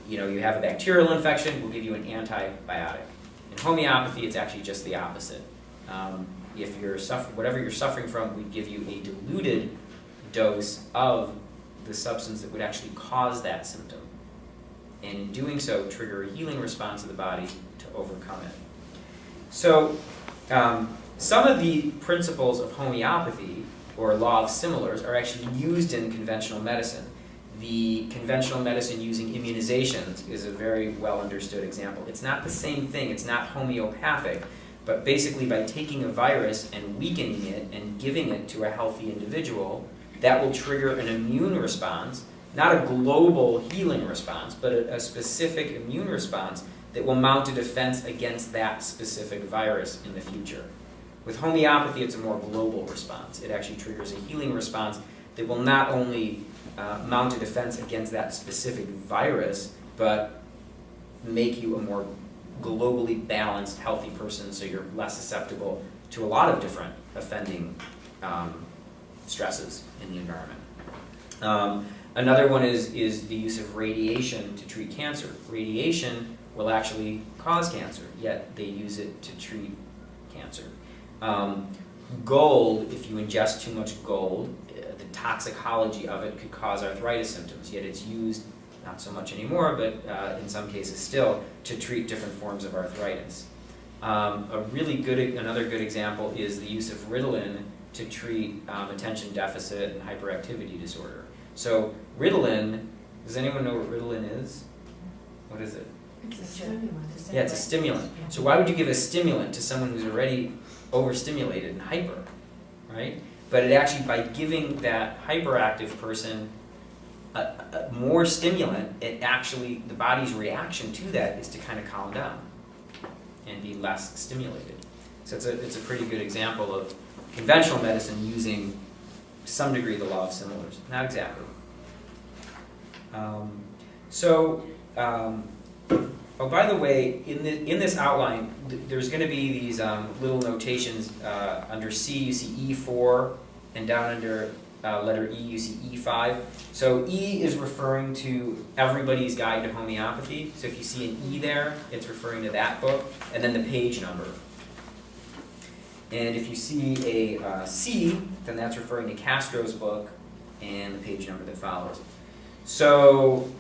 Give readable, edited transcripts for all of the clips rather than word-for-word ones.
you have a bacterial infection, we'll give you an antibiotic. In homeopathy, it's actually just the opposite. If you're whatever you're suffering from, we'd give you a diluted dose of the substance that would actually cause that symptom. And in doing so, trigger a healing response of the body to overcome it. So, some of the principles of homeopathy, or law of similars, are actually used in conventional medicine. The conventional medicine using immunizations is a very well understood example. It's not the same thing, it's not homeopathic, but basically by taking a virus and weakening it and giving it to a healthy individual, that will trigger an immune response, not a global healing response, but a specific immune response that will mount a defense against that specific virus in the future. With homeopathy, it's a more global response. It actually triggers a healing response that will not only mount a defense against that specific virus, but make you a more globally balanced, healthy person, so you're less susceptible to a lot of different offending stresses in the environment. Another one is the use of radiation to treat cancer. Radiation will actually cause cancer, yet they use it to treat cancer. Gold, if you ingest too much gold, the toxicology of it could cause arthritis symptoms, yet it's used, not so much anymore, but in some cases still, to treat different forms of arthritis. Another good example is the use of Ritalin to treat attention deficit and hyperactivity disorder. So Ritalin, does anyone know what Ritalin is? What is it? It's a stimulant. Yeah, it's a stimulant. So why would you give a stimulant to someone who's already overstimulated and hyper, right? But it actually, by giving that hyperactive person more stimulant, the body's reaction to that is to kind of calm down and be less stimulated. So it's a pretty good example of conventional medicine using, to some degree, the law of similars. Not exactly. Oh, by the way, in this outline, there's going to be these little notations. Under C, you see E4, and down under letter E, you see E5. So E is referring to Everybody's Guide to Homeopathy. So if you see an E there, it's referring to that book, and then the page number. And if you see a C, then that's referring to Castro's book and the page number that follows. So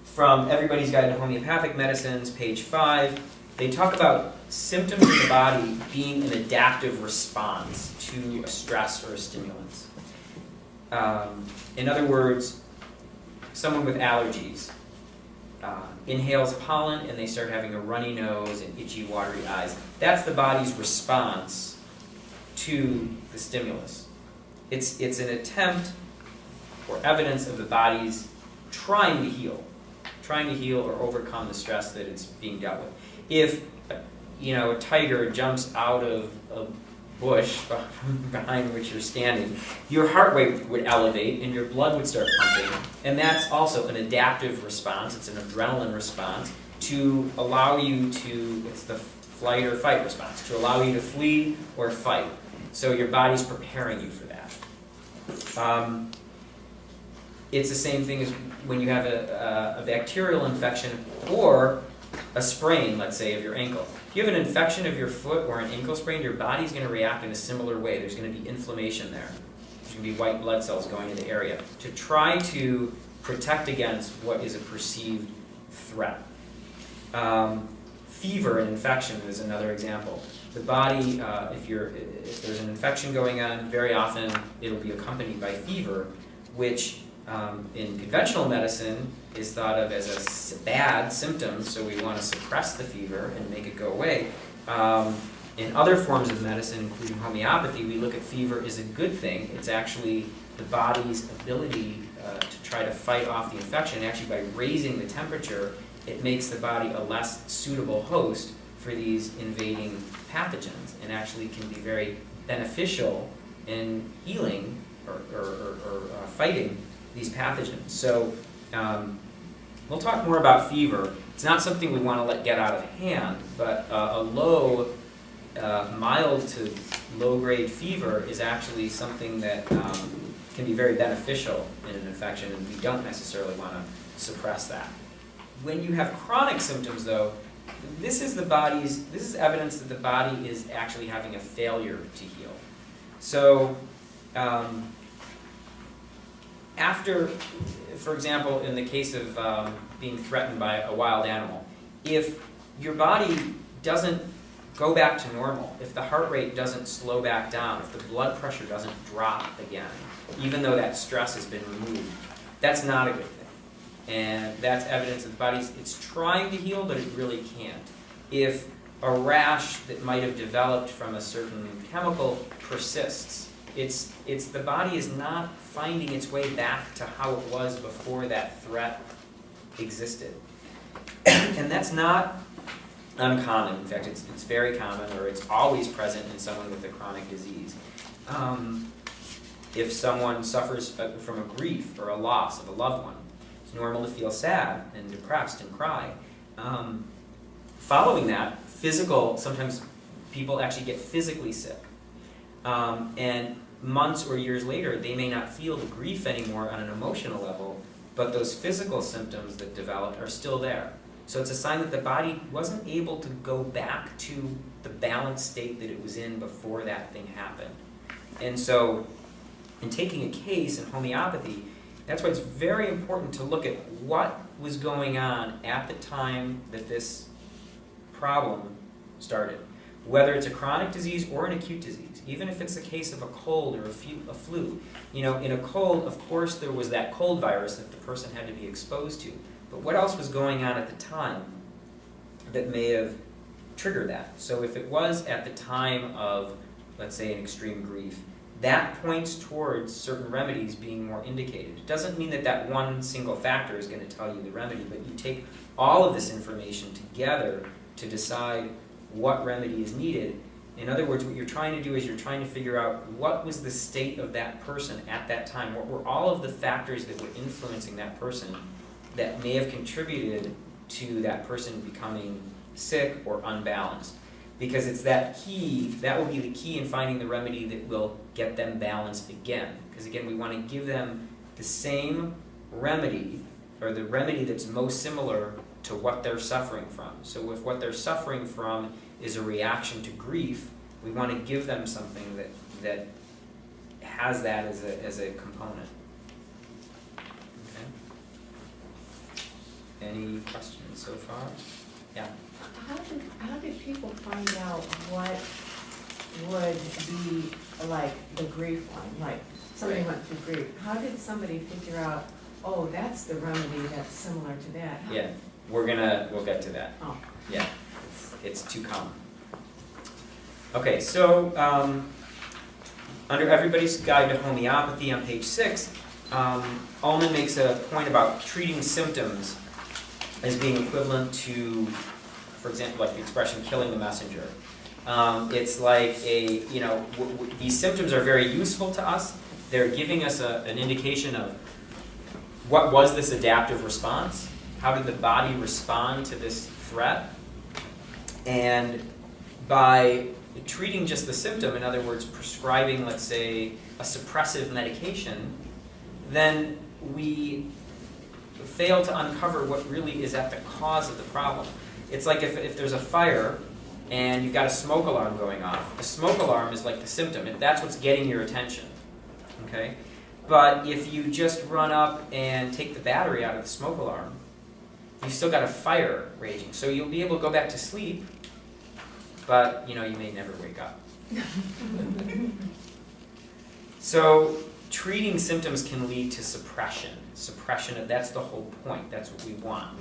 from Everybody's Guide to Homeopathic Medicines, page 5, they talk about symptoms in the body being an adaptive response to a stress or a stimulus. In other words, someone with allergies inhales pollen and they start having a runny nose and itchy, watery eyes. That's the body's response to the stimulus. It's an attempt or evidence of the body's trying to heal or overcome the stress that it's being dealt with. If a tiger jumps out of a bush behind which you're standing, your heart rate would elevate and your blood would start pumping, and that's also an adaptive response. It's an adrenaline response to allow you to, it's the flight or fight response, to allow you to flee or fight. So your body's preparing you for that. It's the same thing as when you have a bacterial infection or a sprain, let's say, of your ankle. If you have an infection of your foot or an ankle sprain, your body's going to react in a similar way. There's going to be inflammation there. There's going to be white blood cells going in the area to try to protect against what is a perceived threat. Fever and infection is another example. The body, if there's an infection going on, very often it'll be accompanied by fever, which in conventional medicine is thought of as a bad symptom, so we want to suppress the fever and make it go away. In other forms of medicine, including homeopathy, we look at fever as a good thing. It's actually the body's ability to try to fight off the infection. Actually, by raising the temperature, it makes the body a less suitable host for these invading pathogens, and actually can be very beneficial in healing or fighting these pathogens. So we'll talk more about fever. It's not something we want to let get out of hand, but a mild to low-grade fever is actually something that can be very beneficial in an infection, and we don't necessarily want to suppress that. When you have chronic symptoms, though, this is evidence that the body is actually having a failure to heal. So, after, for example, in the case of being threatened by a wild animal, if your body doesn't go back to normal, if the heart rate doesn't slow back down, if the blood pressure doesn't drop again, even though that stress has been removed, that's not a good thing. And that's evidence that the body's trying to heal, but it really can't. If a rash that might have developed from a certain chemical persists, it's the body is not finding its way back to how it was before that threat existed. And that's not uncommon. In fact, it's very common, or it's always present in someone with a chronic disease. If someone suffers from a grief or a loss of a loved one, it's normal to feel sad and depressed and cry. Following that, sometimes people actually get physically sick. And months or years later, they may not feel the grief anymore on an emotional level, but those physical symptoms that developed are still there. So it's a sign that the body wasn't able to go back to the balanced state that it was in before that thing happened. And so, in taking a case in homeopathy, that's why it's very important to look at what was going on at the time that this problem started. Whether it's a chronic disease or an acute disease, even if it's a case of a cold or a flu. You know, in a cold, of course, there was that cold virus that the person had to be exposed to. But what else was going on at the time that may have triggered that? So if it was at the time of, let's say, an extreme grief, that points towards certain remedies being more indicated. It doesn't mean that that one single factor is going to tell you the remedy, but you take all of this information together to decide what remedy is needed. In other words, what you're trying to do is you're trying to figure out what was the state of that person at that time. What were all of the factors that were influencing that person that may have contributed to that person becoming sick or unbalanced? Because it's that key, that will be the key in finding the remedy that will get them balanced again. Because again, we want to give them the same remedy, or the remedy that's most similar to what they're suffering from. So if what they're suffering from is a reaction to grief, we want to give them something that has that as a component. Okay. Any questions so far? Yeah. How did people find out what would be like the grief one? Like somebody went through grief. How did somebody figure out, oh, that's the remedy that's similar to that? Yeah, we'll get to that. Oh. Yeah, it's too common. Okay, so under Everybody's Guide to Homeopathy on page 6, Ullman makes a point about treating symptoms as being equivalent to, for example, like the expression killing the messenger. It's like these symptoms are very useful to us. They're giving us an indication of what was this adaptive response? How did the body respond to this threat? And by treating just the symptom, in other words, prescribing, let's say, a suppressive medication, then we fail to uncover what really is at the cause of the problem. It's like if there's a fire and you've got a smoke alarm going off. The smoke alarm is like the symptom. That's what's getting your attention. Okay? But if you just run up and take the battery out of the smoke alarm, you've still got a fire raging. So you'll be able to go back to sleep, but you may never wake up. So treating symptoms can lead to suppression. That's the whole point. That's what we want.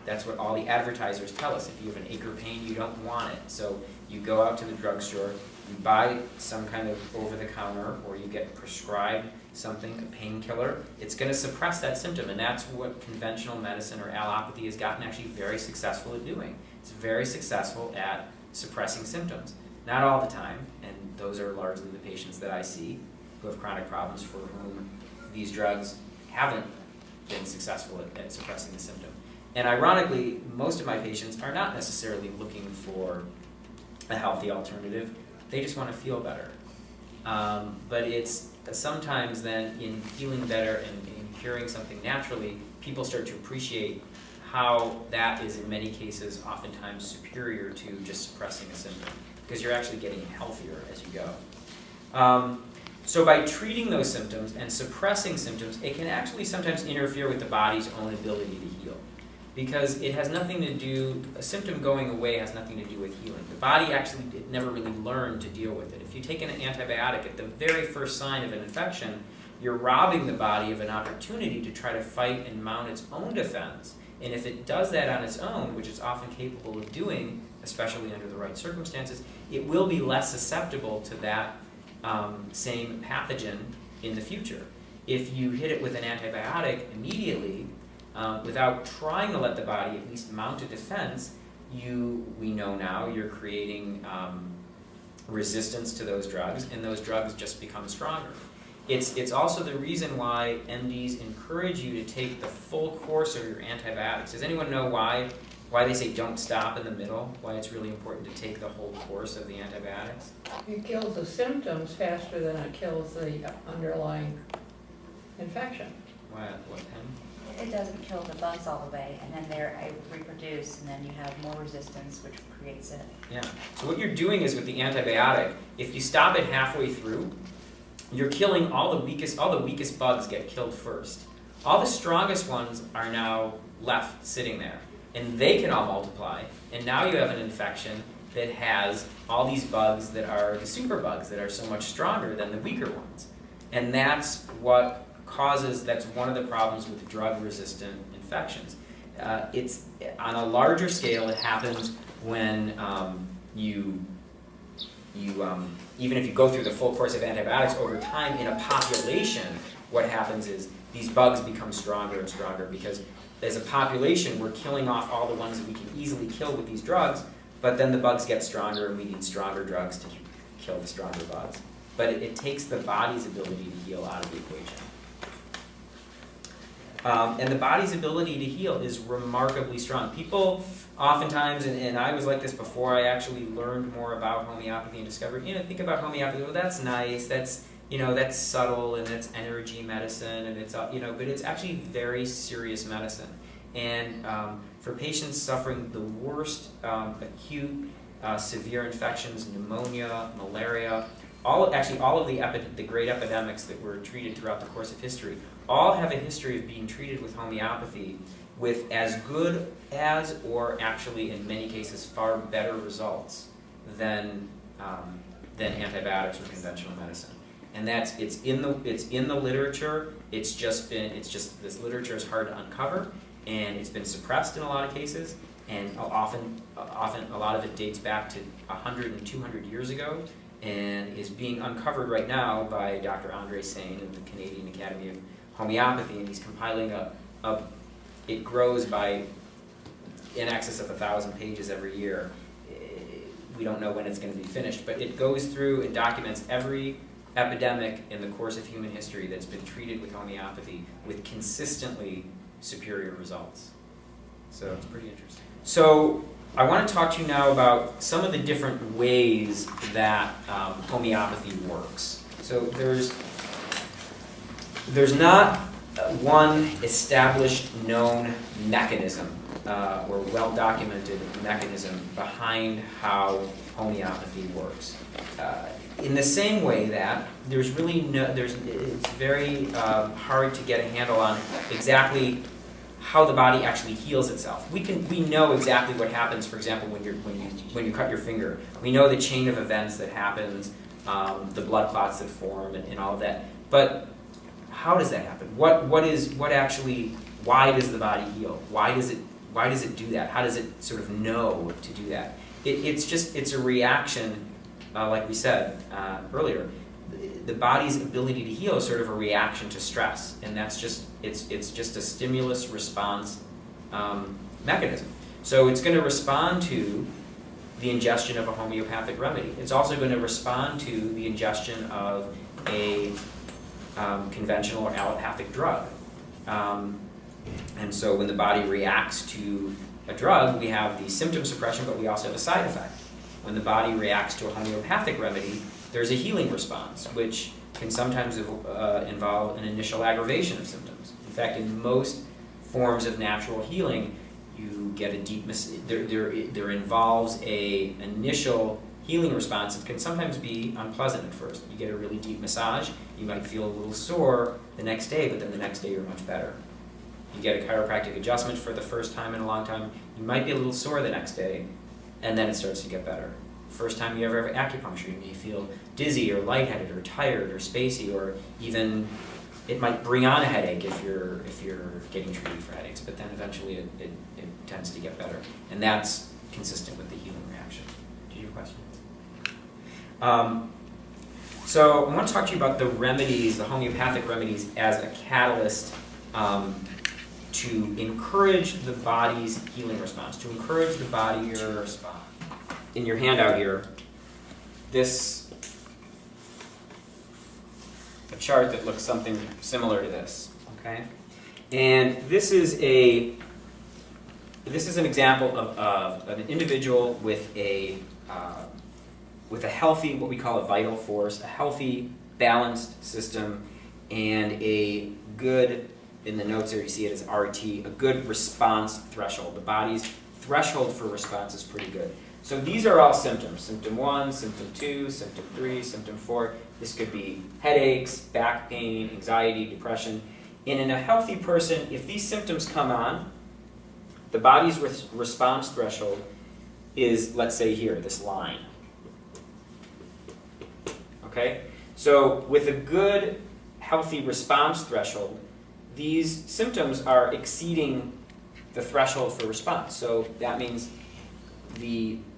That's what all the advertisers tell us. If you have an ache or pain, you don't want it. So you go out to the drugstore, you buy some kind of over-the-counter, or you get prescribed something, a painkiller. It's going to suppress that symptom, and that's what conventional medicine or allopathy has gotten actually very successful at doing. It's very successful at suppressing symptoms. Not all the time, and those are largely the patients that I see who have chronic problems for whom these drugs haven't been successful at suppressing the symptom. And ironically, most of my patients are not necessarily looking for a healthy alternative. They just want to feel better. but it's sometimes then in feeling better and in curing something naturally, people start to appreciate how that is in many cases oftentimes superior to just suppressing a symptom, because you're actually getting healthier as you go. So by treating those symptoms and suppressing symptoms, it can actually sometimes interfere with the body's own ability to heal. Because it has nothing to do, a symptom going away has nothing to do with healing. The body actually never really learned to deal with it. If you take an antibiotic at the very first sign of an infection, you're robbing the body of an opportunity to try to fight and mount its own defense. And if it does that on its own, which it's often capable of doing, especially under the right circumstances, it will be less susceptible to that same pathogen in the future. If you hit it with an antibiotic immediately, without trying to let the body at least mount a defense, we know now you're creating resistance to those drugs, and those drugs just become stronger. It's also the reason why MDs encourage you to take the full course of your antibiotics. Does anyone know why they say don't stop in the middle? Why it's really important to take the whole course of the antibiotics? It kills the symptoms faster than it kills the underlying infection. What, Pen? It doesn't kill the bugs all the way, and then they're able to reproduce, and then you have more resistance, which creates it. Yeah. So what you're doing is with the antibiotic, if you stop it halfway through, you're killing all the weakest bugs get killed first. All the strongest ones are now left sitting there, and they can all multiply, and now you have an infection that has all these bugs that are the super bugs that are so much stronger than the weaker ones. And that's what that's one of the problems with drug-resistant infections. It's on a larger scale, it happens when even if you go through the full course of antibiotics over time in a population, what happens is these bugs become stronger and stronger because as a population, we're killing off all the ones that we can easily kill with these drugs, but then the bugs get stronger and we need stronger drugs to kill the stronger bugs. But it takes the body's ability to heal out of the equation. And the body's ability to heal is remarkably strong. People oftentimes, and I was like this before I actually learned more about homeopathy and discovered, think about homeopathy, well that's nice, that's subtle and that's energy medicine and it's, but it's actually very serious medicine. And for patients suffering the worst acute severe infections, pneumonia, malaria, all of the great epidemics that were treated throughout the course of history, all have a history of being treated with homeopathy with as good as, or actually in many cases far better results than antibiotics or conventional medicine. And it's in the literature. It's just this literature is hard to uncover, and it's been suppressed in a lot of cases, and often a lot of it dates back to 100 and 200 years ago, and is being uncovered right now by Dr. Andre Sain of the Canadian Academy of Homeopathy, and he's compiling it grows by in excess of 1,000 pages every year. We don't know when it's going to be finished, but it goes through and documents every epidemic in the course of human history that's been treated with homeopathy with consistently superior results. So it's pretty interesting. So I want to talk to you now about some of the different ways that homeopathy works. So there's not one established known mechanism or well-documented mechanism behind how homeopathy works. In the same way that it's very hard to get a handle on exactly how the body actually heals itself. We know exactly what happens, for example, when you cut your finger. We know the chain of events that happens, the blood clots that form, and all of that. But how does that happen? Why does the body heal? Why does it do that? How does it sort of know to do that? It's a reaction, like we said earlier. The body's ability to heal is sort of a reaction to stress, and it's just a stimulus response mechanism. So it's going to respond to the ingestion of a homeopathic remedy. It's also going to respond to the ingestion of a conventional or allopathic drug. And so when the body reacts to a drug, we have the symptom suppression, but we also have a side effect. When the body reacts to a homeopathic remedy, there's a healing response, which can sometimes involve an initial aggravation of symptoms. In fact, in most forms of natural healing, you get a deep, there involves a initial healing response. It can sometimes be unpleasant at first. You get a really deep massage, you might feel a little sore the next day, but then the next day you're much better. You get a chiropractic adjustment for the first time in a long time, you might be a little sore the next day, and then it starts to get better. First time you ever have acupuncture, you may feel dizzy or lightheaded or tired or spacey, or even it might bring on a headache if you're getting treated for headaches, but then eventually it tends to get better. And that's consistent with the healing reaction. Do you have a question? So I want to talk to you about the remedies, the homeopathic remedies, as a catalyst to encourage the body's healing response, to encourage the body to respond. In your handout here, a chart that looks something similar to this, okay? And this is an example of an individual with a healthy, what we call a vital force, a healthy, balanced system, and a good, in the notes there you see it as RT, a good response threshold. The body's threshold for response is pretty good. So these are all symptoms. Symptom 1, symptom 2, symptom 3, symptom 4. This could be headaches, back pain, anxiety, depression. And in a healthy person, if these symptoms come on, the body's response threshold is, let's say here, this line. Okay? So with a good, healthy response threshold, these symptoms are exceeding the threshold for response. So that means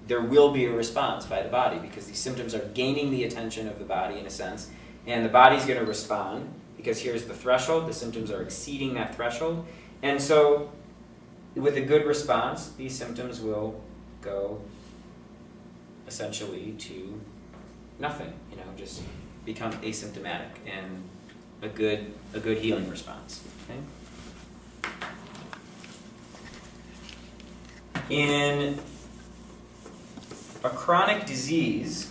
there will be a response by the body because these symptoms are gaining the attention of the body in a sense, and the body's going to respond because here's the threshold, the symptoms are exceeding that threshold, and so with a good response, these symptoms will go essentially to nothing, just become asymptomatic and a good healing response. Okay? In a chronic disease,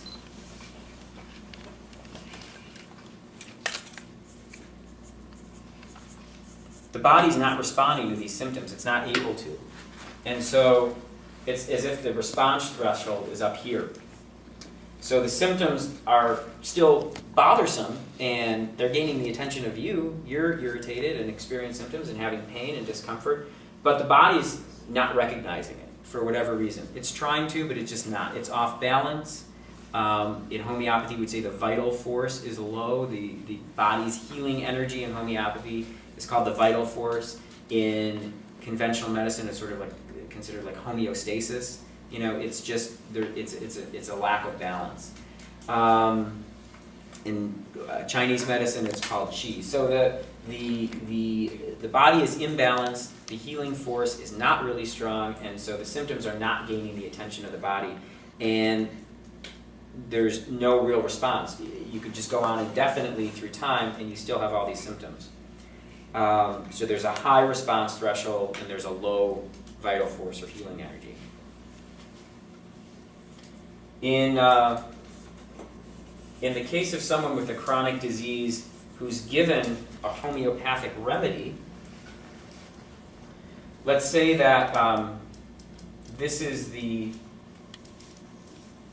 the body's not responding to these symptoms. It's not able to. And so it's as if the response threshold is up here. So the symptoms are still bothersome, and they're gaining the attention of you. You're irritated and experiencing symptoms and having pain and discomfort, but the body's not recognizing it for whatever reason. It's trying to, but it's just not. It's off balance. In homeopathy, we'd say the vital force is low. The body's healing energy in homeopathy is called the vital force. In conventional medicine, it's sort of like considered like homeostasis. It's just it's a lack of balance. In Chinese medicine, it's called qi. So the body is imbalanced. The healing force is not really strong, and so the symptoms are not gaining the attention of the body, and there's no real response. You could just go on indefinitely through time, and you still have all these symptoms. So there's a high response threshold, and there's a low vital force or healing energy. In the case of someone with a chronic disease who's given a homeopathic remedy, let's say that this is the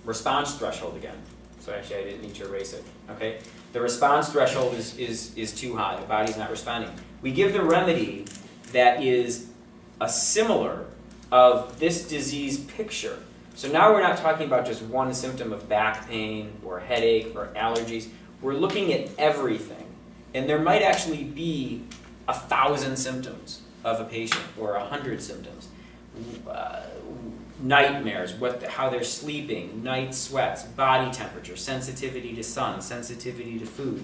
response threshold again. So actually I didn't need to erase it. Okay? The response threshold is too high. The body's not responding. We give the remedy that is a similar of this disease picture. So now we're not talking about just one symptom of back pain or headache or allergies. We're looking at everything. And there might actually be 1,000 symptoms of a patient or 100 symptoms. Nightmares, how they're sleeping, night sweats, body temperature, sensitivity to sun, sensitivity to food,